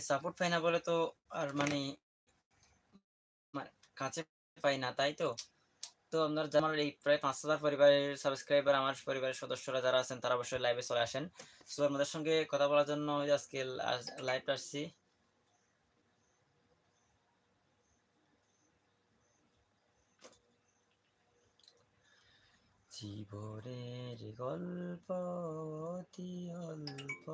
Support পাই না বলে তো আর মানে কাছে পাই না, তাই তো। তো আপনার আমার এই প্রায় 5,000 পরিবারের সাবস্ক্রাইবার, আমার পরিবারের সদস্যরা যারা আছেন তারা অবশ্যই লাইভে চলে আসেন। সো আমাদের সঙ্গে কথা বলার জন্য আজকে লাইভ আসছি। জীবনের গল্প অতি অল্প।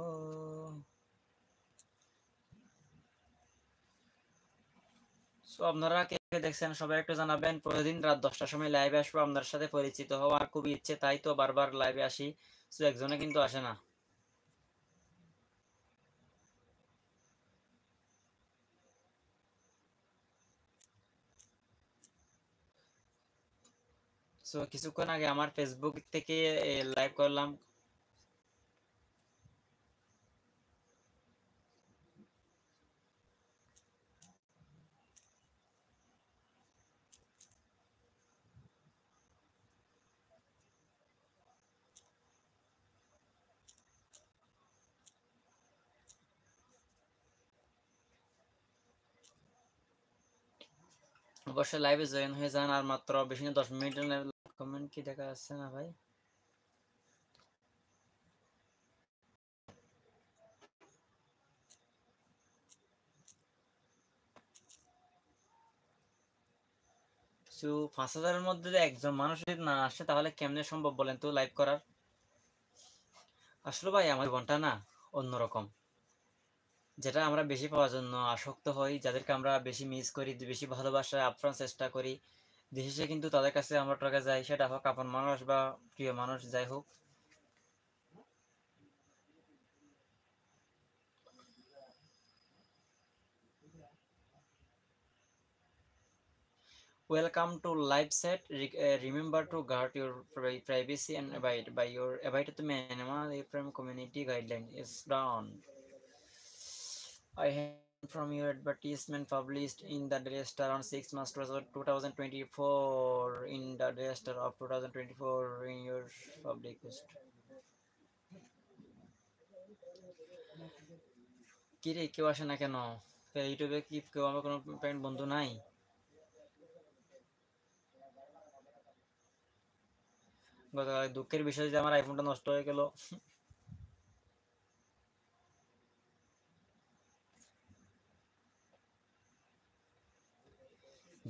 সো আপনারা কে কে দেখছেন সবাই একটু জানাবেন। প্রতিদিন রাত 10টার সময় লাইভে আসবো, আপনার সাথে পরিচিত হওয়ার খুবই ইচ্ছে, তাই তো বারবার লাইভে আসি। সো একজনে কিন্তু আসে না। সো কিছুক্ষণ আগে আমার ফেসবুক থেকে লাইভ করলাম। অবশ্যই লাইভে জয়েন হয়ে যান। আর মাত্র বেশি না 10 মিনিটের। কমেন্ট কি দেখা যাচ্ছে না ভাই? সো 5,000-এর মধ্যে যদি একজন মানুষ যদি না আসে তাহলে কেমনে সম্ভব বলেন তো লাইভ করার? আসলে ভাই আমার জীবনটা না অন্যরকম। যেটা আমরা বেশি পাওয়ার জন্য আসক্ত হই, যাদেরকে আমরা বেশি মিস করি, বেশি ভালোবাসা আপ্রাণ চেষ্টা করি, দিশে কিন্তু তাদের কাছে আমরা টকে যাই, সেটা হোক আপন মানুষ বা প্রিয় মানুষ, যাই হোক। Welcome to live set. Remember to guard your privacy and abide the minimum from community guideline is done. I have from your advertisement published in the Daily Star on 6 March 2024 in the Daily Star of 2024 in your public post. কিরে কেউ আসে না কেন? ইউটিউবে কি কেউ আমার কোনো ফ্রেন্ড বন্ধু নাই? গতকাল দুঃখের বিষয় যে আমার আইফোনটা নষ্ট হয়ে গেল।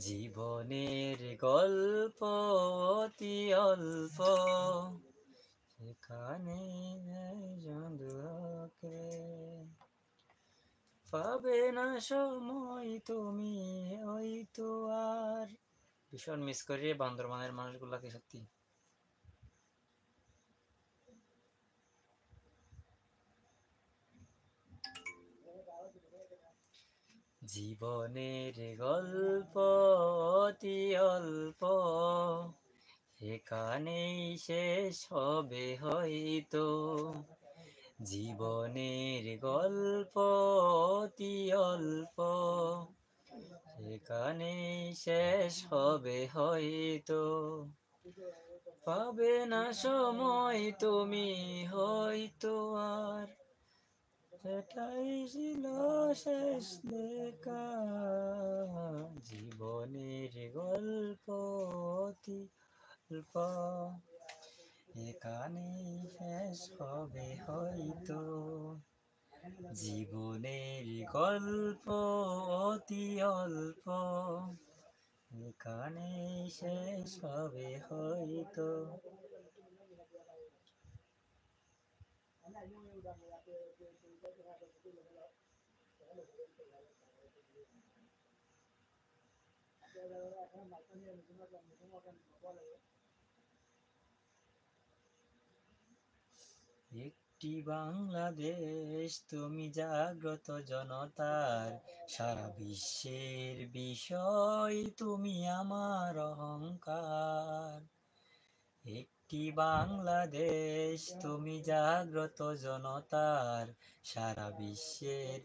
জীবনের গল্প অতি অল্প, সেখানে পাবে না সময় তুমি হয়তো আর। ভীষণ মিস করি বান্দরবানের মানুষগুলাকে সত্যি। জীবনের গল্প অতি অল্প, এখানেই শেষ হবে হয়তো। জীবনের গল্প অতি অল্প, এখানেই শেষ হবে হয়তো। পাবে না সময় তুমি হয়তো আর। এটাই ছিল শেষ দেখা। জীবনের গল্প অতি অল্প, এখানেই শেষ হবে হয়তো। জীবনের গল্প অতি অল্প, এখানেই শেষ হবে হয়তো। একটি বাংলাদেশ তুমি জাগ্রত জনতার, সারা বিশ্বের বিষয় তুমি আমার অহংকার। একটি বাংলাদেশ তুমি জাগ্রত জনতার, সারা বিশ্বের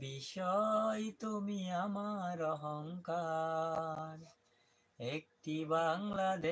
বিষয় তুমি আমার অহংকার। একটি বাংলাদেশ